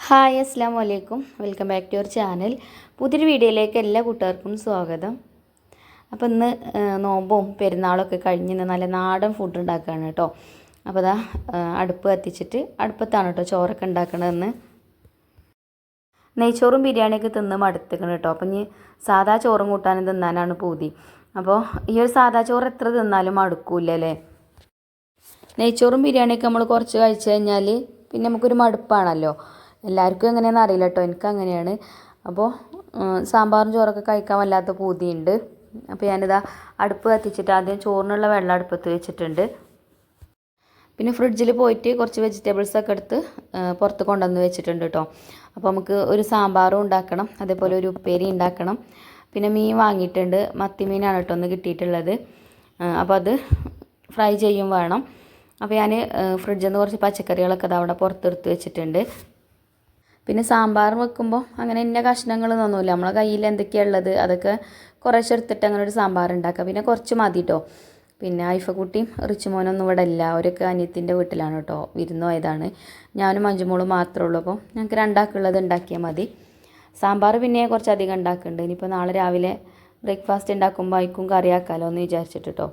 Hi അസ്സലാമു അലൈക്കും. Welcome back to your channel. പുതിയൊരു വീഡിയോയിലേക്ക് എല്ലാ കൂട്ടുകാർക്കും സ്വാഗതം. അപ്പോൾ ഇന്ന് നോമ്പും പെരുന്നാളൊക്കെ കഴിഞ്ഞ് നല്ല നാടൻ ഫുഡ് ഉണ്ടാക്കുകയാണ് കേട്ടോ. അപ്പോൾ അതാ അടുപ്പ് കത്തിച്ചിട്ട് അടുപ്പത്താണ് കേട്ടോ ചോറൊക്കെ ഉണ്ടാക്കണതെന്ന്. നെയ്ച്ചോറും ബിരിയാണിയൊക്കെ തിന്ന് മടുത്തിക്കണം കേട്ടോ. അപ്പം ഇനി സാധാ ചോറും കൂട്ടാനും തിന്നാനാണ് പൂതി. അപ്പോൾ ഈ ഒരു സാധാ ചോറ് എത്ര തിന്നാലും മടുക്കൂലല്ലേ. നെയ്ച്ചോറും ബിരിയാണിയൊക്കെ നമ്മൾ കുറച്ച് കഴിച്ച് കഴിഞ്ഞാൽ പിന്നെ നമുക്കൊരു മടുപ്പാണല്ലോ. എല്ലാവർക്കും എങ്ങനെയാണെന്ന് അറിയില്ല കേട്ടോ, എനിക്ക് അങ്ങനെയാണ്. അപ്പോൾ സാമ്പാറും ചോറൊക്കെ കഴിക്കാൻ വല്ലാത്ത പൂതിയുണ്ട്. അപ്പോൾ ഞാനിതാ അടുപ്പ് കത്തിച്ചിട്ട് ആദ്യം ചോറിനുള്ള വെള്ളം അടുപ്പത്ത് വെച്ചിട്ടുണ്ട്. പിന്നെ ഫ്രിഡ്ജിൽ പോയിട്ട് കുറച്ച് വെജിറ്റബിൾസൊക്കെ എടുത്ത് പുറത്ത് കൊണ്ടുവന്ന് വെച്ചിട്ടുണ്ട് കേട്ടോ. അപ്പോൾ നമുക്ക് ഒരു സാമ്പാറും ഉണ്ടാക്കണം, അതേപോലെ ഒരു ഉപ്പേരി ഉണ്ടാക്കണം. പിന്നെ മീൻ വാങ്ങിയിട്ടുണ്ട്, മത്തി മീനാണ് കേട്ടോ ഒന്ന് കിട്ടിയിട്ടുള്ളത്. അപ്പോൾ അത് ഫ്രൈ ചെയ്യും വേണം. അപ്പോൾ ഞാൻ ഫ്രിഡ്ജിൽ നിന്ന് കുറച്ച് പച്ചക്കറികളൊക്കെ അവിടെ പുറത്തെടുത്ത് വെച്ചിട്ടുണ്ട്. പിന്നെ സാമ്പാർ വെക്കുമ്പോൾ അങ്ങനെ ഇന്ന കഷ്ണങ്ങളൊന്നുമില്ല, നമ്മളെ കയ്യിൽ എന്തൊക്കെയാണ് ഉള്ളത് അതൊക്കെ കുറേശ്ശെ എടുത്തിട്ട് അങ്ങനെ ഒരു സാമ്പാർ ഉണ്ടാക്കുക. പിന്നെ കുറച്ച് മതി കേട്ടോ. പിന്നെ ഐഫക്കുട്ടിയും റിച്ചുമോനൊന്നും ഇവിടെ ഇല്ല, അവരൊക്കെ അനിയത്തിൻ്റെ വീട്ടിലാണ് കേട്ടോ, വിരുന്ന് പോയതാണ്. ഞാനും മഞ്ജുമോളും മാത്രമേ ഉള്ളൂ. അപ്പോൾ ഞങ്ങൾക്ക് രണ്ടാൾക്കുള്ളത് ഉണ്ടാക്കിയാൽ മതി. സാമ്പാർ പിന്നെ കുറച്ചധികം ഉണ്ടാക്കുന്നുണ്ട്. ഇനിയിപ്പോൾ നാളെ രാവിലെ ബ്രേക്ക്ഫാസ്റ്റ് ഉണ്ടാക്കുമ്പോൾ അതിക്കും കറിയാക്കാമല്ലോ എന്ന് വിചാരിച്ചിട്ട് കേട്ടോ.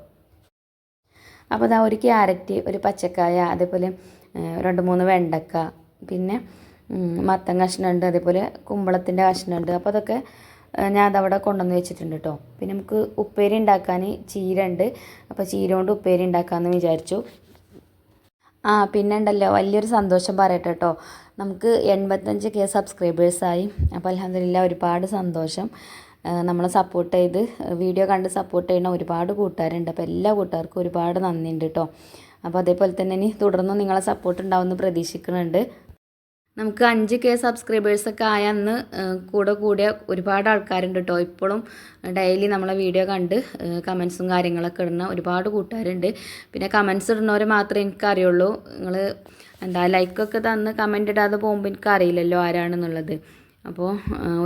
അപ്പോൾ അതാ ഒരു ക്യാരറ്റ്, ഒരു പച്ചക്കായ, അതേപോലെ 2-3 വെണ്ടക്ക, പിന്നെ മത്തൻ കഷ്ണമുണ്ട്, അതേപോലെ കുമ്പളത്തിൻ്റെ കഷ്ണമുണ്ട്. അപ്പോൾ അതൊക്കെ ഞാൻ അതവിടെ കൊണ്ടുവന്ന് വെച്ചിട്ടുണ്ട് കേട്ടോ. പിന്നെ നമുക്ക് ഉപ്പേരി ഉണ്ടാക്കാൻ ചീര ഉണ്ട്. അപ്പോൾ ചീര കൊണ്ട് ഉപ്പേരി ഉണ്ടാക്കാമെന്ന് വിചാരിച്ചു. പിന്നെ ഉണ്ടല്ലോ വലിയൊരു സന്തോഷം പറയട്ടെ കേട്ടോ, നമുക്ക് 85K സബ്സ്ക്രൈബേഴ്സായി. അപ്പോൾ അൽഹംദുലില്ലാ ഒരുപാട് സന്തോഷം. നമ്മളെ സപ്പോർട്ട് ചെയ്ത് വീഡിയോ കണ്ട് സപ്പോർട്ട് ചെയ്യുന്ന ഒരുപാട് കൂട്ടുകാരുണ്ട്. അപ്പോൾ എല്ലാ കൂട്ടുകാർക്കും ഒരുപാട് നന്ദിയുണ്ട് കേട്ടോ. അപ്പോൾ അതേപോലെ തന്നെ ഇനി തുടർന്നും നിങ്ങളെ സപ്പോർട്ട് ഉണ്ടാവുമെന്ന് പ്രതീക്ഷിക്കുന്നുണ്ട്. നമുക്ക് 5K സബ്സ്ക്രൈബേഴ്സൊക്കെ ആയ അന്ന് കൂടിയ ഒരുപാട് ആൾക്കാരുണ്ട് കേട്ടോ. ഇപ്പോഴും ഡെയിലി നമ്മളെ വീഡിയോ കണ്ട് കമൻസും കാര്യങ്ങളൊക്കെ ഇടുന്ന ഒരുപാട് കൂട്ടുകാരുണ്ട്. പിന്നെ കമൻസ് ഇടുന്നവരെ മാത്രമേ എനിക്കറിയുള്ളൂ. നിങ്ങൾ ലൈക്കൊക്കെ തന്ന് കമൻ്റ് ഇടാതെ പോകുമ്പോൾ എനിക്കറിയില്ലല്ലോ ആരാണെന്നുള്ളത്. അപ്പോൾ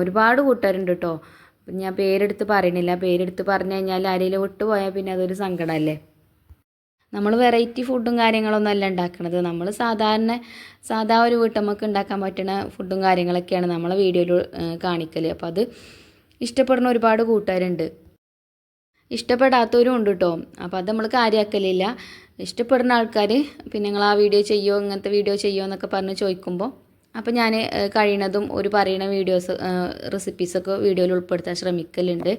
ഒരുപാട് കൂട്ടുകാരുണ്ട് കേട്ടോ. അപ്പം ഞാൻ പേരെടുത്ത് പറയണില്ല, പേരെടുത്ത് പറഞ്ഞു കഴിഞ്ഞാൽ ആരെങ്കിലും വിട്ടുപോയാൽ പിന്നെ അതൊരു സങ്കടമല്ലേ. നമ്മൾ വെറൈറ്റി ഫുഡും കാര്യങ്ങളൊന്നും അല്ല ഉണ്ടാക്കുന്നത്. നമ്മൾ സാധാ ഒരു വീട്ടമ്മക്ക് ഉണ്ടാക്കാൻ പറ്റുന്ന ഫുഡും കാര്യങ്ങളൊക്കെയാണ് നമ്മളെ വീഡിയോയിൽ കാണിക്കൽ. അപ്പോൾ അത് ഇഷ്ടപ്പെടുന്ന ഒരുപാട് കൂട്ടുകാരുണ്ട്, ഇഷ്ടപ്പെടാത്തവരും ഉണ്ട് കേട്ടോ. അപ്പോൾ അത് നമ്മൾ കാര്യമാക്കലില്ല. ഇഷ്ടപ്പെടുന്ന ആൾക്കാർ പിന്നെ നിങ്ങൾ ആ വീഡിയോ ചെയ്യുമോ, ഇങ്ങനത്തെ വീഡിയോ ചെയ്യുമോ എന്നൊക്കെ പറഞ്ഞ് ചോദിക്കുമ്പോൾ അപ്പോൾ ഞാൻ കഴിയണതും ഒരു പറയുന്ന വീഡിയോസ് റെസിപ്പീസൊക്കെ വീഡിയോയിൽ ഉൾപ്പെടുത്താൻ ശ്രമിക്കലുണ്ട്.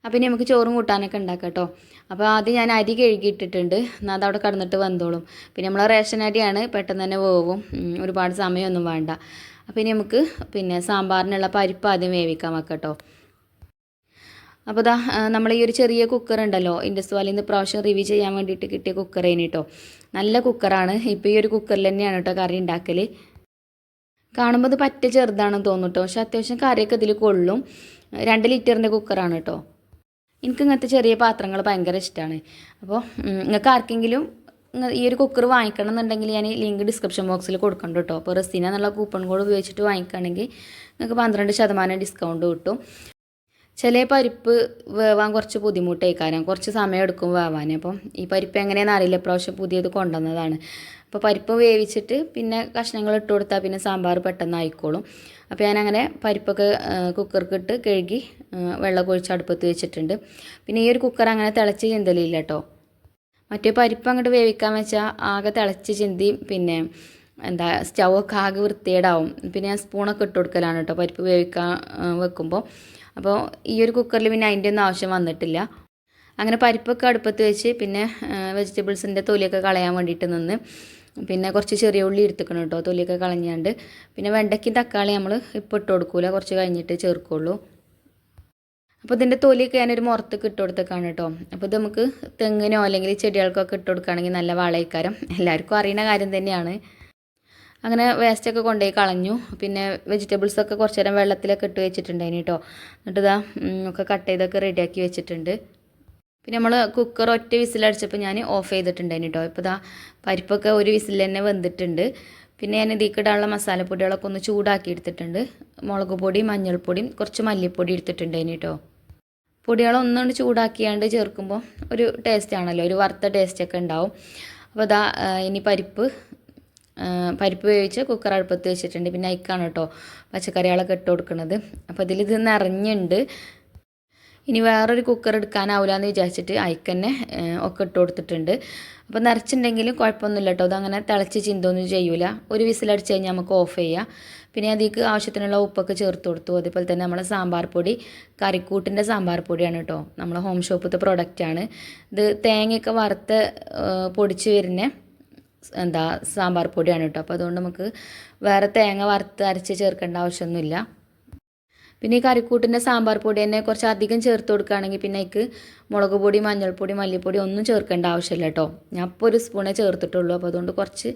അപ്പോൾ ഇനി നമുക്ക് ചോറും കൂട്ടാനൊക്കെ ഉണ്ടാക്കാം കേട്ടോ. അപ്പോൾ ആദ്യം ഞാൻ അരി കഴുകിയിട്ടിട്ടുണ്ട്, എന്നാൽ അതവിടെ കടന്നിട്ട് വെന്തോളും. പിന്നെ നമ്മൾ റേഷൻ അരിയാണ്, പെട്ടെന്ന് തന്നെ വേവും, ഒരുപാട് സമയമൊന്നും വേണ്ട. അപ്പോൾ ഇനി നമുക്ക് പിന്നെ സാമ്പാറിനുള്ള പരിപ്പ് ആദ്യം വേവിക്കാൻ വെക്കാം കേട്ടോ. അപ്പോൾ ഇതാ നമ്മൾ ഈ ഒരു ചെറിയ കുക്കർ ഉണ്ടല്ലോ, ഇൻഡസ് വാലിയിൽ നിന്ന് പ്രാവശ്യം റിവ്യൂ ചെയ്യാൻ വേണ്ടിയിട്ട് കിട്ടിയ കുക്കറേന് കേട്ടോ. നല്ല കുക്കറാണ്. ഇപ്പോൾ ഈ ഒരു കുക്കറിൽ തന്നെയാണ് കേട്ടോ കറി ഉണ്ടാക്കൽ. കാണുമ്പോൾ അത് പറ്റ ചെറുതാണെന്ന് തോന്നും കേട്ടോ, പക്ഷെ അത്യാവശ്യം കറിയൊക്കെ ഇതിൽ കൊള്ളും. 2 ലിറ്ററിൻ്റെ കുക്കറാണ് കേട്ടോ. എനിക്ക് ഇങ്ങനത്തെ ചെറിയ പാത്രങ്ങൾ ഭയങ്കര ഇഷ്ടമാണ്. അപ്പോൾ നിങ്ങൾക്ക് ആർക്കെങ്കിലും ഈ ഒരു കുക്കർ വാങ്ങിക്കണം എന്നുണ്ടെങ്കിൽ ഞാൻ ലിങ്ക് ഡിസ്ക്രിപ്ഷൻ ബോക്സിൽ കൊടുക്കുന്നുണ്ട് കേട്ടോ. അപ്പോൾ റസീന എന്നുള്ള കൂപ്പൺ കോഡ് ഉപയോഗിച്ചിട്ട് വാങ്ങിക്കുകയാണെങ്കിൽ നിങ്ങൾക്ക് 12% ഡിസ്കൗണ്ട് കിട്ടും. ചില പരിപ്പ് വേവാൻ കുറച്ച് ബുദ്ധിമുട്ടായിക്കാരം, കുറച്ച് സമയം എടുക്കും വേവാൻ. അപ്പം ഈ പരിപ്പ് എങ്ങനെയാണെന്ന് അറിയില്ല, പ്രാവശ്യം പുതിയത് കൊണ്ടുവന്നതാണ്. അപ്പോൾ പരിപ്പ് വേവിച്ചിട്ട് പിന്നെ കഷ്ണങ്ങൾ ഇട്ട് കൊടുത്താൽ പിന്നെ സാമ്പാർ പെട്ടെന്ന് ആയിക്കോളും. അപ്പോൾ ഞാനങ്ങനെ പരിപ്പൊക്കെ കുക്കർക്ക് ഇട്ട് കഴുകി വെള്ളം ഒഴിച്ച് അടുപ്പത്ത് വെച്ചിട്ടുണ്ട്. പിന്നെ ഈ ഒരു കുക്കർ അങ്ങനെ തിളച്ച് ചിന്തലില്ല കേട്ടോ. മറ്റേ പരിപ്പ് അങ്ങോട്ട് വേവിക്കാൻ വെച്ചാൽ ആകെ തിളച്ച് ചിന്തി പിന്നെ സ്റ്റൗവൊക്കെ ആകെ വൃത്തികേടാവും. പിന്നെ ഞാൻ സ്പൂണൊക്കെ ഇട്ട് കൊടുക്കലാണ് കേട്ടോ പരിപ്പ് വേവിക്കാൻ വെക്കുമ്പോൾ. അപ്പോൾ ഈ ഒരു കുക്കറിൽ പിന്നെ അതിൻ്റെ ഒന്നും ആവശ്യം വന്നിട്ടില്ല. അങ്ങനെ പരിപ്പൊക്കെ അടുപ്പത്ത് വെച്ച് പിന്നെ വെജിറ്റബിൾസിൻ്റെ തൊലിയൊക്കെ കളയാൻ വേണ്ടിയിട്ട് നിന്ന് പിന്നെ കുറച്ച് ചെറിയ ഉള്ളി എടുത്തുക്കണം കേട്ടോ, തൊലിയൊക്കെ കളഞ്ഞാണ്ട്. പിന്നെ വെണ്ടയ്ക്കും തക്കാളി നമ്മൾ ഇപ്പോൾ ഇട്ട് കൊടുക്കില്ല, കുറച്ച് കഴിഞ്ഞിട്ട് ചേർക്കുള്ളൂ. അപ്പോൾ ഇതിൻ്റെ തൊലിയൊക്കെ ഞാനൊരു മുറത്തൊക്കെ ഇട്ട് കൊടുത്തേക്കാണ് കേട്ടോ. അപ്പോൾ ഇത് നമുക്ക് തെങ്ങിനോ അല്ലെങ്കിൽ ചെടികൾക്കൊക്കെ ഇട്ട് കൊടുക്കുകയാണെങ്കിൽ നല്ല വളയിക്കാരം, എല്ലാവർക്കും അറിയുന്ന കാര്യം തന്നെയാണ്. അങ്ങനെ വേസ്റ്റൊക്കെ കൊണ്ടുപോയി കളഞ്ഞു. പിന്നെ വെജിറ്റബിൾസൊക്കെ കുറച്ച് നേരം വെള്ളത്തിലൊക്കെ ഇട്ട് വെച്ചിട്ടുണ്ടായിന് കേട്ടോ. എന്നിട്ട് ഇതാ ഒക്കെ കട്ട് ചെയ്തൊക്കെ റെഡിയാക്കി വെച്ചിട്ടുണ്ട്. പിന്നെ നമ്മൾ കുക്കർ ഒറ്റ വിസിലടിച്ചപ്പോൾ ഞാൻ ഓഫ് ചെയ്തിട്ടുണ്ടായിന് കേട്ടോ. ഇപ്പോൾ ഇതാ പരിപ്പൊക്കെ ഒരു വിസിൽ തന്നെ വെന്തിട്ടുണ്ട്. പിന്നെ ഞാൻ ഇതിക്കിടാനുള്ള മസാലപ്പൊടികളൊക്കെ ഒന്ന് ചൂടാക്കി എടുത്തിട്ടുണ്ട്. മുളക് പൊടി, മഞ്ഞൾപ്പൊടിയും കുറച്ച് മല്ലിപ്പൊടി എടുത്തിട്ടുണ്ടായിന് കേട്ടോ. പൊടികളൊന്നുകൊണ്ട് ചൂടാക്കിയാണ്ട് ചേർക്കുമ്പോൾ ഒരു ടേസ്റ്റ് ആണല്ലോ, ഒരു വറുത്ത ടേസ്റ്റൊക്കെ ഉണ്ടാവും. അപ്പോൾ ഇതാ ഇനി പരിപ്പ് പരിപ്പ് വേവിച്ച് കുക്കർ അടുപ്പത്ത് വെച്ചിട്ടുണ്ട്. പിന്നെ അതിക്കാണ് കേട്ടോ പച്ചക്കറികളൊക്കെ ഇട്ട് കൊടുക്കുന്നത്. അപ്പോൾ ഇതിലിത് നിറഞ്ഞുണ്ട്. ഇനി വേറൊരു കുക്കർ എടുക്കാനാവില്ല എന്ന് വിചാരിച്ചിട്ട് അതിക്ക് തന്നെ ഒക്കെ ഇട്ട് കൊടുത്തിട്ടുണ്ട്. അപ്പോൾ നിറച്ചിട്ടുണ്ടെങ്കിലും കുഴപ്പമൊന്നുമില്ല കേട്ടോ. അതങ്ങനെ തിളച്ച് ചിന്തൊന്നും ചെയ്യൂല. ഒരു വിസിലടിച്ച് കഴിഞ്ഞാൽ നമുക്ക് ഓഫ് ചെയ്യാം. പിന്നെ അതിലേക്ക് ആവശ്യത്തിനുള്ള ഉപ്പൊക്കെ ചേർത്ത് കൊടുത്തു. അതേപോലെ തന്നെ നമ്മളെ സാമ്പാർ പൊടി കറിക്കൂട്ടിൻ്റെ സാമ്പാർ പൊടിയാണ് കേട്ടോ. നമ്മളെ ഹോം ഷോപ്പത്തെ പ്രൊഡക്റ്റാണ് ഇത്. തേങ്ങയൊക്കെ വറുത്ത് പൊടിച്ച് വരുന്ന സാമ്പാർ പൊടിയാണ് കേട്ടോ. അപ്പോൾ അതുകൊണ്ട് നമുക്ക് വേറെ തേങ്ങ വറുത്ത് അരച്ച് ചേർക്കേണ്ട ആവശ്യമൊന്നുമില്ല. പിന്നെ ഈ കറിക്കൂട്ടിൻ്റെ സാമ്പാർ പൊടി തന്നെ കുറച്ച് അധികം ചേർത്ത് കൊടുക്കുകയാണെങ്കിൽ പിന്നെ അതിക്ക് മുളക് പൊടി, മഞ്ഞൾപ്പൊടി, മല്ലിപ്പൊടി ഒന്നും ചേർക്കേണ്ട ആവശ്യമില്ല കേട്ടോ. ഞാൻ ഇപ്പോൾ ഒരു സ്പൂണേ ചേർത്തിട്ടുള്ളൂ. അപ്പോൾ അതുകൊണ്ട് കുറച്ച്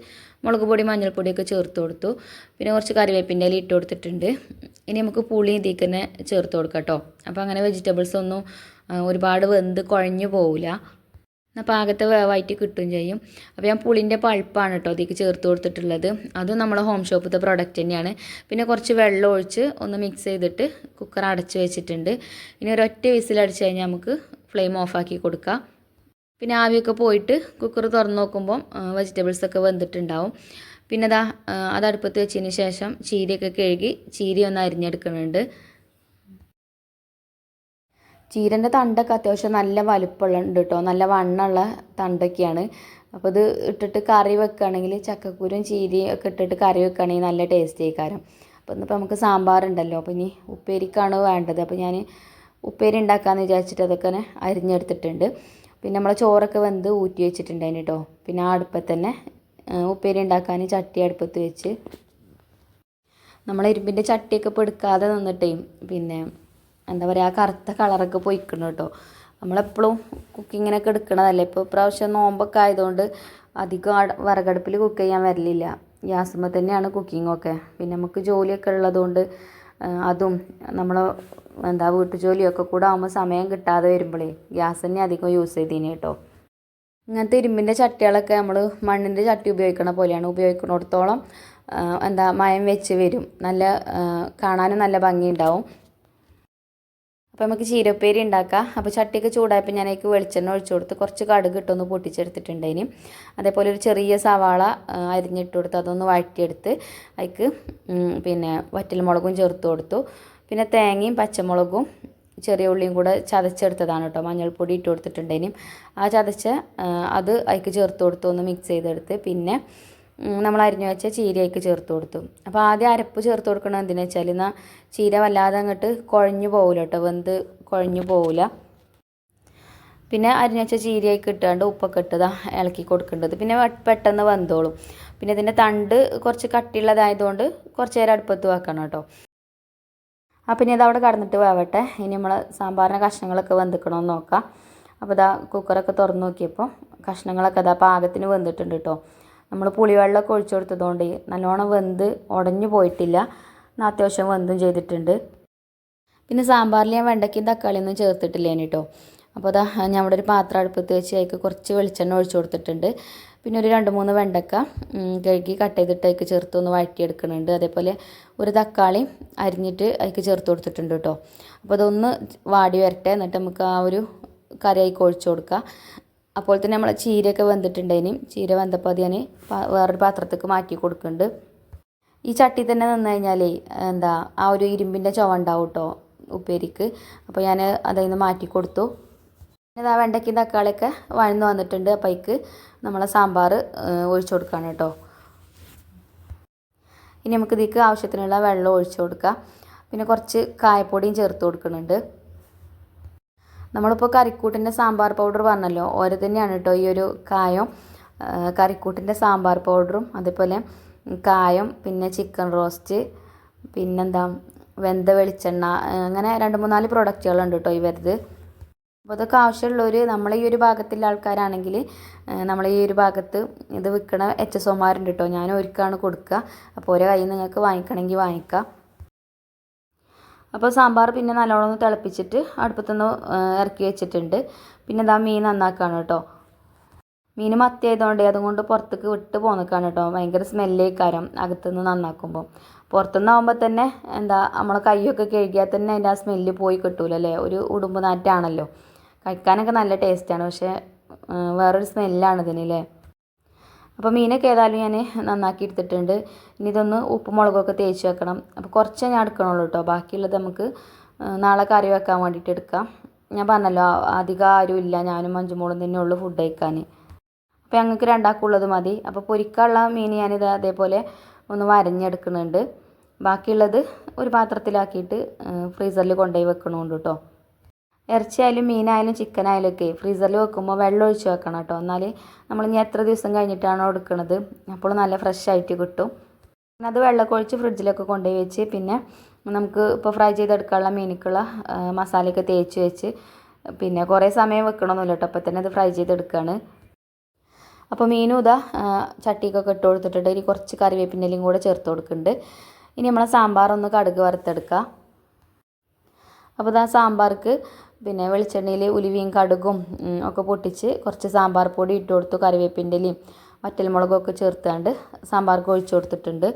മുളക് പൊടി, മഞ്ഞൾപ്പൊടിയൊക്കെ ചേർത്ത് കൊടുത്തു. പിന്നെ കുറച്ച് കറിവേപ്പിൻ്റെ ഇല ഇട്ട് കൊടുത്തിട്ടുണ്ട്. ഇനി നമുക്ക് പുളി ഇതിലേക്ക് തന്നെ ചേർത്ത് കൊടുക്കാം കേട്ടോ. അപ്പോൾ അങ്ങനെ വെജിറ്റബിൾസ് ഒന്നും ഒരുപാട് വെന്ത് കുഴഞ്ഞു പോവില്ല. എന്നാൽ പാകത്തെ വേവായിട്ട് കിട്ടുകയും ചെയ്യും. അപ്പോൾ ഞാൻ പുളിൻ്റെ പൾപ്പാണ് കേട്ടോ അതിലേക്ക് ചേർത്ത് കൊടുത്തിട്ടുള്ളത്. അതും നമ്മളെ ഹോം ഷോപ്പത്തെ പ്രൊഡക്റ്റ് തന്നെയാണ്. പിന്നെ കുറച്ച് വെള്ളം ഒഴിച്ച് ഒന്ന് മിക്സ് ചെയ്തിട്ട് കുക്കർ അടച്ച് വെച്ചിട്ടുണ്ട്. ഇനി ഒരൊറ്റ വിസിലടിച്ച് കഴിഞ്ഞാൽ നമുക്ക് ഫ്ലെയിം ഓഫാക്കി കൊടുക്കാം. പിന്നെ ആവിയൊക്കെ പോയിട്ട് കുക്കർ തുറന്ന് നോക്കുമ്പം വെജിറ്റബിൾസൊക്കെ വെന്തിട്ടുണ്ടാവും. പിന്നെ അത് അടുപ്പത്ത് വെച്ചതിന് ശേഷം ചീരയൊക്കെ കഴുകി ചീര ഒന്ന് അരിഞ്ഞെടുക്കുന്നുണ്ട്. ചീരൻ്റെ തണ്ടൊക്കെ അത്യാവശ്യം നല്ല വലുപ്പമുണ്ട് കേട്ടോ. നല്ല വണ്ണമുള്ള തണ്ടൊക്കെയാണ്. അപ്പോൾ ഇത് ഇട്ടിട്ട് കറി വെക്കുകയാണെങ്കിൽ ചക്കക്കുരും ചീരയും ഒക്കെ ഇട്ടിട്ട് കറി വെക്കുകയാണെങ്കിൽ നല്ല ടേസ്റ്റ് ആയിക്കാരം. അപ്പോൾ ഇന്നിപ്പോൾ നമുക്ക് സാമ്പാറുണ്ടല്ലോ. അപ്പോൾ ഇനി ഉപ്പേരിക്കാണ് വേണ്ടത്. അപ്പോൾ ഞാൻ ഉപ്പേരി ഉണ്ടാക്കാമെന്ന് വിചാരിച്ചിട്ട് അതൊക്കെ അരിഞ്ഞെടുത്തിട്ടുണ്ട്. പിന്നെ നമ്മളെ ചോറൊക്കെ വെന്ത് ഊറ്റി വെച്ചിട്ടുണ്ടായിന് കേട്ടോ. പിന്നെ ആ അടുപ്പത്ത് തന്നെ ഉപ്പേരി ഉണ്ടാക്കാൻ ചട്ടി അടുപ്പത്ത് വെച്ച് നമ്മൾ ഇരുമ്പിൻ്റെ ചട്ടിയൊക്കെ ഇപ്പോൾ എടുക്കാതെ നിന്നിട്ടേ പിന്നെ എന്താ പറയുക ആ കറുത്ത കളറൊക്കെ പോയിക്കണം കേട്ടോ. നമ്മളെപ്പോഴും കുക്കിങ്ങിനൊക്കെ എടുക്കണതല്ലേ. ഇപ്പോൾ ഇപ്രാവശ്യം നോമ്പൊക്കെ ആയതുകൊണ്ട് അധികം വിറകടുപ്പിൽ കുക്ക് ചെയ്യാൻ വരലില്ല. ഗ്യാസുമ്മ തന്നെയാണ് കുക്കിങ്ങൊക്കെ. പിന്നെ നമുക്ക് ജോലിയൊക്കെ ഉള്ളതുകൊണ്ട് അതും നമ്മൾ വീട്ടു ജോലിയൊക്കെ കൂടെ ആകുമ്പോൾ സമയം കിട്ടാതെ വരുമ്പോഴേ ഗ്യാസ് തന്നെ അധികം യൂസ് ചെയ്തീന് കേട്ടോ. ഇങ്ങനത്തെ ഇരുമ്പിൻ്റെ ചട്ടികളൊക്കെ നമ്മൾ മണ്ണിൻ്റെ ചട്ടി ഉപയോഗിക്കണ പോലെയാണ്. ഉപയോഗിക്കുന്നിടത്തോളം മയം വെച്ച് വരും. നല്ല കാണാനും നല്ല ഭംഗിയുണ്ടാവും. അപ്പോൾ നമുക്ക് ചീരപ്പേരി ഉണ്ടാക്കാം. അപ്പോൾ ചട്ടിയൊക്കെ ചൂടായപ്പോൾ ഞാൻ അതിലേക്ക് വെളിച്ചെണ്ണ ഒഴിച്ചു കൊടുത്ത് കുറച്ച് കടുക് ഇട്ടൊന്ന് പൊട്ടിച്ചെടുത്തിട്ടുണ്ടതിന്. അതേപോലെ ഒരു ചെറിയ സവാള അരിഞ്ഞിട്ട് കൊടുത്ത് അതൊന്ന് വഴറ്റിയെടുത്ത് അതിലേക്ക് പിന്നെ വറ്റൽമുളകും ചേർത്ത് കൊടുത്തു. പിന്നെ തേങ്ങയും പച്ചമുളകും ചെറിയ ഉള്ളിയും കൂടെ ചതച്ചെടുത്തതാണ് കേട്ടോ. മഞ്ഞൾപ്പൊടി ഇട്ട് കൊടുത്തിട്ടുണ്ടതിന്. ആ ചതച്ച അത് അതിലേക്ക് ചേർത്ത് കൊടുത്ത് ഒന്ന് മിക്സ് ചെയ്തെടുത്ത് പിന്നെ നമ്മൾ അരിഞ്ഞു വെച്ച ചീരയ്ക്ക് ചേർത്ത് കൊടുത്തു. അപ്പോൾ ആദ്യം അരപ്പ് ചേർത്ത് കൊടുക്കണം. എന്തിനാ വെച്ചാൽ എന്നാൽ ചീര വല്ലാതെ അങ്ങോട്ട് കുഴഞ്ഞു പോകില്ല കേട്ടോ. വെന്ത് കുഴഞ്ഞു പോകില്ല. പിന്നെ അരിഞ്ഞു വെച്ച ചീരയ്ക്ക് ഇട്ടുകൊണ്ട് ഉപ്പൊക്കെ ഇട്ടതാ ഇളക്കി കൊടുക്കേണ്ടത്. പിന്നെ പെട്ടെന്ന് വെന്തോളും. പിന്നെ ഇതിൻ്റെ തണ്ട് കുറച്ച് കട്ടിയുള്ളതായതുകൊണ്ട് കുറച്ച് നേരം അടുപ്പത്ത് വെക്കണം കേട്ടോ. അപ്പം ഇനി അതവിടെ കടന്നിട്ട് വേവട്ടെ. ഇനി നമ്മൾ സാമ്പാറിന് കഷ്ണങ്ങളൊക്കെ വെന്തിക്കണമെന്ന് നോക്കാം. അപ്പോൾ കുക്കറൊക്കെ തുറന്ന് നോക്കിയപ്പോൾ കഷ്ണങ്ങളൊക്കെ പാകത്തിന് വെന്തിട്ടുണ്ട് കേട്ടോ. നമ്മൾ പുളിവെള്ളമൊക്കെ ഒഴിച്ചു കൊടുത്തതുകൊണ്ട് നല്ലോണം വെന്ത് ഉടഞ്ഞു പോയിട്ടില്ല. എന്നാൽ അത്യാവശ്യം വെന്തും ചെയ്തിട്ടുണ്ട്. പിന്നെ സാമ്പാറിൽ ഞാൻ വെണ്ടയ്ക്കയും തക്കാളിയൊന്നും ചേർത്തിട്ടില്ലേന് കേട്ടോ. അപ്പോൾ ഞാൻ ഇവിടെ ഒരു പാത്രം അടുപ്പത്ത് വെച്ച് അതിലേക്ക് കുറച്ച് വെളിച്ചെണ്ണ ഒഴിച്ചു കൊടുത്തിട്ടുണ്ട്. പിന്നെ ഒരു 2-3 വെണ്ടക്ക കഴുകി കട്ട് ചെയ്തിട്ട് അതിലേക്ക് ചേർത്ത് ഒന്ന് വഴറ്റിയെടുക്കുന്നുണ്ട്. അതേപോലെ ഒരു തക്കാളി അരിഞ്ഞിട്ട് അതിലേക്ക് ചേർത്ത് കൊടുത്തിട്ടുണ്ട് കേട്ടോ. അപ്പോൾ അതൊന്ന് വാടി വരട്ടെ. എന്നിട്ട് നമുക്ക് ആ ഒരു കറി അതിലേക്ക് ഒഴിച്ചു കൊടുക്കാം. അപ്പോൾ തന്നെ നമ്മളെ ചീരയൊക്കെ വെന്തിട്ടുണ്ടതിന്. ചീര വെന്തപ്പോൾ അത് ഞാൻ വേറൊരു പാത്രത്തേക്ക് മാറ്റി കൊടുക്കുന്നുണ്ട്. ഈ ചട്ടി തന്നെ നിന്ന് കഴിഞ്ഞാലേ ആ ഒരു ഇരുമ്പിൻ്റെ ചുവ ഉണ്ടാവും കേട്ടോ ഉപ്പേരിക്ക്. അപ്പോൾ ഞാൻ അതിൽ നിന്ന് മാറ്റി കൊടുത്തു. പിന്നെ ആ വെണ്ടയ്ക്കും തക്കാളിയൊക്കെ വഴന്ന് വന്നിട്ടുണ്ട്. അപ്പോൾ അതിക്ക് നമ്മളെ സാമ്പാർ ഒഴിച്ചു കൊടുക്കുകയാണ് കേട്ടോ. ഇനി നമുക്ക് ഇതിലേക്ക് ആവശ്യത്തിനുള്ള വെള്ളം ഒഴിച്ചു കൊടുക്കാം. പിന്നെ കുറച്ച് കായപ്പൊടിയും ചേർത്ത് കൊടുക്കുന്നുണ്ട്. നമ്മളിപ്പോൾ കറിക്കൂട്ടിൻ്റെ സാമ്പാർ പൗഡർ പറഞ്ഞല്ലോ, ഓരോ തന്നെയാണ് കേട്ടോ ഈ ഒരു കായം. കറിക്കൂട്ടിൻ്റെ സാമ്പാർ പൗഡറും അതേപോലെ കായം, പിന്നെ ചിക്കൻ റോസ്റ്റ്, പിന്നെന്താ വെന്ത വെളിച്ചെണ്ണ, അങ്ങനെ 2-3-4 പ്രൊഡക്റ്റുകളുണ്ട് കേട്ടോ ഇവരത്. അപ്പോൾ അതൊക്കെ ആവശ്യമുള്ളവർ നമ്മളെ ഈ ഒരു ഭാഗത്തുള്ള ആൾക്കാരാണെങ്കിൽ നമ്മളെ ഈ ഒരു ഭാഗത്ത് ഇത് വിൽക്കണ HSOമാരുണ്ട് കേട്ടോ. ഞാൻ ഒരുക്കാണ് കൊടുക്കുക. അപ്പോൾ ഓരോ കയ്യിൽ നിങ്ങൾക്ക് വാങ്ങിക്കണമെങ്കിൽ വാങ്ങിക്കാം. അപ്പോൾ സാമ്പാർ പിന്നെ നല്ലോണം ഒന്ന് തിളപ്പിച്ചിട്ട് അടുപ്പത്തുനിന്ന് ഇറക്കി വെച്ചിട്ടുണ്ട്. പിന്നെ മീൻ നന്നാക്കുകയാണ് കേട്ടോ. മീൻ മത്തി ആയതുകൊണ്ട് അതുകൊണ്ട് പുറത്തേക്ക് വിട്ട് പോന്നിക്കാണ് കേട്ടോ. ഭയങ്കര സ്മെല്ലേക്കാരം അകത്തുനിന്ന് നന്നാക്കുമ്പോൾ. പുറത്തുനിന്നാകുമ്പോൾ തന്നെ നമ്മളെ കൈയൊക്കെ കഴുകിയാൽ തന്നെ അതിൻ്റെ ആ സ്മെല്ല് പോയി കിട്ടൂലല്ലേ. ഒരു ഉടുമ്പ് നാറ്റാണല്ലോ. കഴിക്കാനൊക്കെ നല്ല ടേസ്റ്റാണ്, പക്ഷേ വേറൊരു സ്മെല്ലാണ് ഇതിനല്ലേ. അപ്പോൾ മീനൊക്കെ ഏതായാലും ഞാൻ നന്നാക്കി എടുത്തിട്ടുണ്ട്. ഇനി ഇതൊന്ന് ഉപ്പും മുളകൊക്കെ തേച്ച് വെക്കണം. അപ്പോൾ കുറച്ചേ ഞാൻ എടുക്കണുള്ളൂ കേട്ടോ. ബാക്കിയുള്ളത് നമുക്ക് നാളെ കറി വെക്കാൻ വേണ്ടിയിട്ട് എടുക്കാം. ഞാൻ പറഞ്ഞല്ലോ അധികം ആരും ഇല്ല, ഞാനും മഞ്ജുമോളും തന്നെ ഉള്ളൂ ഫുഡ് കഴിക്കാൻ. അപ്പോൾ ഞങ്ങൾക്ക് രണ്ടാൾക്കുള്ളത് മതി. അപ്പോൾ പൊരിക്കാനുള്ള മീൻ ഞാനിത് അതേപോലെ ഒന്ന് വരഞ്ഞെടുക്കുന്നുണ്ട്. ബാക്കിയുള്ളത് ഒരു പാത്രത്തിലാക്കിയിട്ട് ഫ്രീസറിൽ കൊണ്ടുപോയി വെക്കണമുണ്ട് കേട്ടോ. ഇറച്ചിയായാലും മീനായാലും ചിക്കനായാലും ഒക്കെ ഫ്രീസറിൽ വെക്കുമ്പോൾ വെള്ളം ഒഴിച്ച് വെക്കണം കേട്ടോ. എന്നാൽ നമ്മൾ ഇനി എത്ര ദിവസം കഴിഞ്ഞിട്ടാണോ എടുക്കുന്നത് അപ്പോൾ നല്ല ഫ്രഷ് ആയിട്ട് കിട്ടും. അത് വെള്ളമൊക്കെ ഒഴിച്ച് ഫ്രിഡ്ജിലൊക്കെ കൊണ്ടുപോയി വെച്ച് പിന്നെ നമുക്ക് ഇപ്പോൾ ഫ്രൈ ചെയ്തെടുക്കാനുള്ള മീനിക്കുള്ള മസാലയൊക്കെ തേച്ച് വെച്ച് പിന്നെ കുറേ സമയം വെക്കണമെന്നില്ല കേട്ടോ. അപ്പോൾ തന്നെ അത് ഫ്രൈ ചെയ്തെടുക്കുകയാണ്. അപ്പോൾ മീനും ഇതാ ചട്ടിക്കൊക്കെ ഇട്ട് കൊടുത്തിട്ടുണ്ട്. ഇനി കുറച്ച് കറിവേപ്പിൻ്റെലും കൂടെ ചേർത്ത് കൊടുക്കുന്നുണ്ട്. ഇനി നമ്മളെ സാമ്പാറൊന്ന് കടുക് വറുത്തെടുക്കുക. അപ്പോൾ ഇതാ സാമ്പാർക്ക് പിന്നെ വെളിച്ചെണ്ണയിൽ ഉലുവയും കടുകും ഒക്കെ പൊട്ടിച്ച് കുറച്ച് സാമ്പാർ പൊടി ഇട്ട് കൊടുത്തു. കറിവേപ്പിൻ്റെലും വറ്റൽമുളകൊക്കെ ചേർത്തുകൊണ്ട് സാമ്പാർക്ക് ഒഴിച്ചു കൊടുത്തിട്ടുണ്ട്.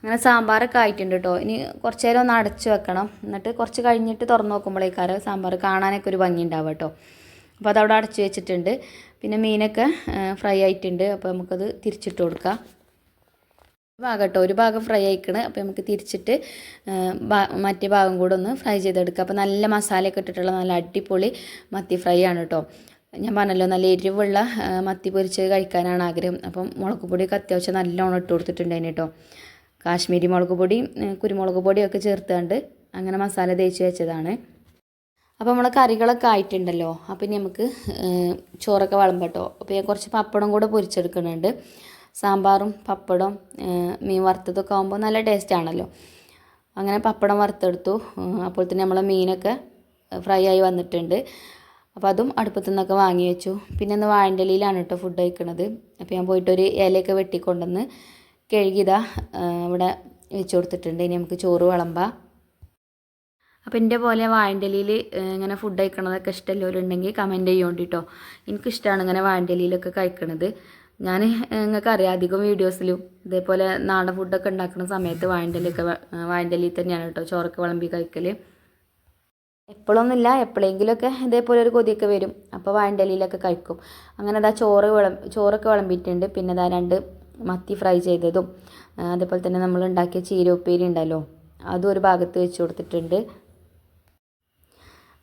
അങ്ങനെ സാമ്പാറൊക്കെ ആയിട്ടുണ്ട് കേട്ടോ. ഇനി കുറച്ച് നേരം ഒന്ന് അടച്ച് വെക്കണം. എന്നിട്ട് കുറച്ച് കഴിഞ്ഞിട്ട് തുറന്ന് നോക്കുമ്പോഴേക്കാരം സാമ്പാർ കാണാനൊക്കെ ഒരു ഭംഗി ഉണ്ടാവും കേട്ടോ. അപ്പോൾ അതവിടെ അടച്ച് വെച്ചിട്ടുണ്ട്. പിന്നെ മീനൊക്കെ ഫ്രൈ ആയിട്ടുണ്ട്. അപ്പോൾ നമുക്കത് തിരിച്ചിട്ട് കൊടുക്കാം. ഭാഗം കേട്ടോ, ഒരു ഭാഗം ഫ്രൈ ആയിക്കണ്. അപ്പോൾ നമുക്ക് തിരിച്ചിട്ട് മറ്റേ ഭാഗം കൂടെ ഒന്ന് ഫ്രൈ ചെയ്തെടുക്കുക. അപ്പോൾ നല്ല മസാലയൊക്കെ ഇട്ടിട്ടുള്ള നല്ല അടിപൊളി മത്തി ഫ്രൈ ആണ് കേട്ടോ. ഞാൻ പറഞ്ഞല്ലോ നല്ല എരിവുള്ള മത്തി പൊരിച്ച് കഴിക്കാനാണ് ആഗ്രഹം. അപ്പം മുളക് പൊടിയൊക്കെ അത്യാവശ്യം നല്ലോണം ഇട്ട് കൊടുത്തിട്ടുണ്ടായിന് കേട്ടോ. കാശ്മീരി മുളക് പൊടിയും കുരുമുളക് പൊടിയൊക്കെ ചേർത്തുകൊണ്ട് അങ്ങനെ മസാല തേച്ച് വെച്ചതാണ്. അപ്പോൾ നമ്മളെ കറികളൊക്കെ ആയിട്ടുണ്ടല്ലോ. അപ്പോൾ ഇനി നമുക്ക് ചോറൊക്കെ വിളമ്പട്ടോ. അപ്പോൾ ഞാൻ കുറച്ച് പപ്പടം കൂടെ പൊരിച്ചെടുക്കുന്നുണ്ട്. സാമ്പാറും പപ്പടം മീൻ വറുത്തതൊക്കെ ആകുമ്പോൾ നല്ല ടേസ്റ്റ് ആണല്ലോ. അങ്ങനെ പപ്പടം വറുത്തെടുത്തു. അപ്പോൾ തന്നെ നമ്മളെ മീനൊക്കെ ഫ്രൈ ആയി വന്നിട്ടുണ്ട്. അപ്പോൾ അതും അടുപ്പത്തു നിന്നൊക്കെ വാങ്ങി വെച്ചു. പിന്നെ ഒന്ന് വാഴൻ്റെ ഇലയിലാണ് കേട്ടോ ഫുഡ് കഴിക്കണത്. അപ്പോൾ ഞാൻ പോയിട്ടൊരു ഇലയൊക്കെ വെട്ടിക്കൊണ്ടുവന്ന് കഴുകിയതാ ഇവിടെ വെച്ച് കൊടുത്തിട്ടുണ്ട്. ഇനി നമുക്ക് ചോറ് വിളമ്പാം. അപ്പോൾ എൻ്റെ പോലെ വാഴൻ്റെ ഇലയിൽ ഇങ്ങനെ ഫുഡ് കഴിക്കണതൊക്കെ ഇഷ്ടമുള്ളവരുണ്ടെങ്കിൽ കമൻറ്റ് ചെയ്യുകൊണ്ട് കേട്ടോ. എനിക്കിഷ്ടമാണ് ഇങ്ങനെ വാഴൻ്റെ ഇലയിലൊക്കെ കഴിക്കണത്. ഞാൻ നിങ്ങൾക്കറിയാം അധികം വീഡിയോസിലും ഇതേപോലെ നാടൻ ഫുഡൊക്കെ ഉണ്ടാക്കുന്ന സമയത്ത് വാഴൻ്റെ ഇലയിൽ തന്നെയാണ് കേട്ടോ ചോറൊക്കെ വിളമ്പി കഴിക്കൽ. എപ്പോഴൊന്നുമില്ല, എപ്പോഴെങ്കിലുമൊക്കെ ഇതേപോലെ ഒരു കൊതിയൊക്കെ വരും. അപ്പോൾ വാഴൻ്റെ ഇലയിലൊക്കെ കഴിക്കും. അങ്ങനെ അതാ ചോറൊക്കെ വിളമ്പിയിട്ടുണ്ട്. പിന്നെ അതാ 2 മത്തി ഫ്രൈ ചെയ്തതും അതേപോലെ തന്നെ നമ്മൾ ഉണ്ടാക്കിയ ചീര ഉപ്പേരി ഉണ്ടല്ലോ അതും ഒരു ഭാഗത്ത് വെച്ച് കൊടുത്തിട്ടുണ്ട്.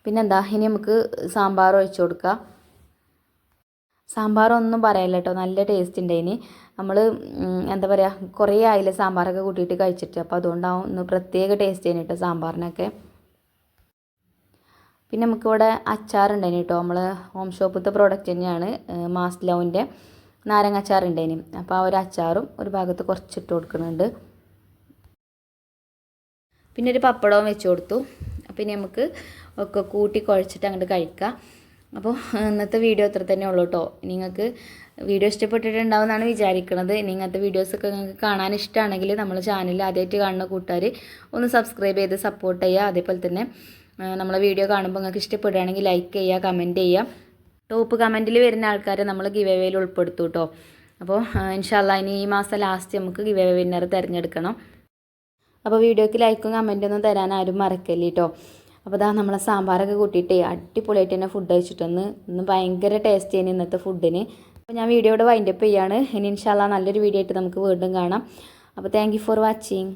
പിന്നെന്താ ഇനി നമുക്ക് സാമ്പാർ ഒഴിച്ച് കൊടുക്കാം. സാമ്പാറൊന്നും പറയല്ല കേട്ടോ, നല്ല ടേസ്റ്റ് ഉണ്ടായിന്. നമ്മൾ എന്താ പറയുക കുറേ ആയില്ലേ സാമ്പാറൊക്കെ കൂട്ടിയിട്ട് കഴിച്ചിട്ട്. അപ്പോൾ അതുകൊണ്ടാവും ഒന്ന് പ്രത്യേക ടേസ്റ്റ് ചെയ്യുന്നു കേട്ടോ സാമ്പാറിനൊക്കെ. പിന്നെ നമുക്കിവിടെ അച്ചാറുണ്ടായിന് കേട്ടോ. നമ്മൾ ഹോം ഷോപ്പിലത്തെ പ്രോഡക്റ്റ് തന്നെയാണ് മാസ്ലൗവിൻ്റെ നാരങ്ങ അച്ചാറുണ്ടായിന്. അപ്പോൾ ആ ഒരു അച്ചാറും ഒരു ഭാഗത്ത് കുറച്ചിട്ട് കൊടുക്കുന്നുണ്ട്. പിന്നെ ഒരു പപ്പടവും വെച്ച് കൊടുത്തു. പിന്നെ നമുക്ക് ഒക്കെ കൂട്ടി കുഴച്ചിട്ട് അങ്ങോട്ട് കഴിക്കാം. അപ്പോൾ ഇന്നത്തെ വീഡിയോ ഇത്ര തന്നെ ഉള്ളൂ കേട്ടോ. നിങ്ങൾക്ക് വീഡിയോ ഇഷ്ടപ്പെട്ടിട്ടുണ്ടാവുമെന്നാണ് വിചാരിക്കുന്നത്. ഇങ്ങനത്തെ വീഡിയോസൊക്കെ നിങ്ങൾക്ക് കാണാൻ ഇഷ്ടമാണെങ്കിൽ നമ്മളെ ചാനൽ ആദ്യമായിട്ട് കാണുന്ന കൂട്ടുകാർ ഒന്ന് സബ്സ്ക്രൈബ് ചെയ്ത് സപ്പോർട്ട് ചെയ്യുക. അതേപോലെ തന്നെ നമ്മളെ വീഡിയോ കാണുമ്പോൾ നിങ്ങൾക്ക് ഇഷ്ടപ്പെടുകയാണെങ്കിൽ ലൈക്ക് ചെയ്യുക, കമൻറ്റ് ചെയ്യുക. ടോപ്പ് കമൻറ്റിൽ വരുന്ന ആൾക്കാരെ നമ്മൾ ഗിവ് അവേയിൽ ഉൾപ്പെടുത്തും കേട്ടോ. അപ്പോൾ ഇൻഷാല്ലാ ഇനി ഈ മാസം ലാസ്റ്റ് നമുക്ക് ഗിവ് അവേ വിന്നർ തിരഞ്ഞെടുക്കണം. അപ്പോൾ വീഡിയോയ്ക്ക് ലൈക്കും കമൻറ്റൊന്നും തരാൻ ആരും മറക്കല്ലേ കേട്ടോ. അപ്പോൾ ഇതാ നമ്മളെ സാമ്പാറൊക്കെ കൂട്ടിയിട്ട് അടിപൊളിയായിട്ട് തന്നെ ഫുഡ് കഴിച്ചിട്ടൊന്ന് ഭയങ്കര ടേസ്റ്റ് ചെയ്യുന്നു ഇന്നത്തെ ഫുഡിന്. അപ്പോൾ ഞാൻ വീഡിയോയുടെ വൈൻഡപ്പ് ചെയ്യാണ്. ഇനി ഇൻഷാല്ലാ നല്ലൊരു വീഡിയോ ആയിട്ട് നമുക്ക് വീണ്ടും കാണാം. അപ്പോൾ താങ്ക് യു ഫോർ വാച്ചിങ്.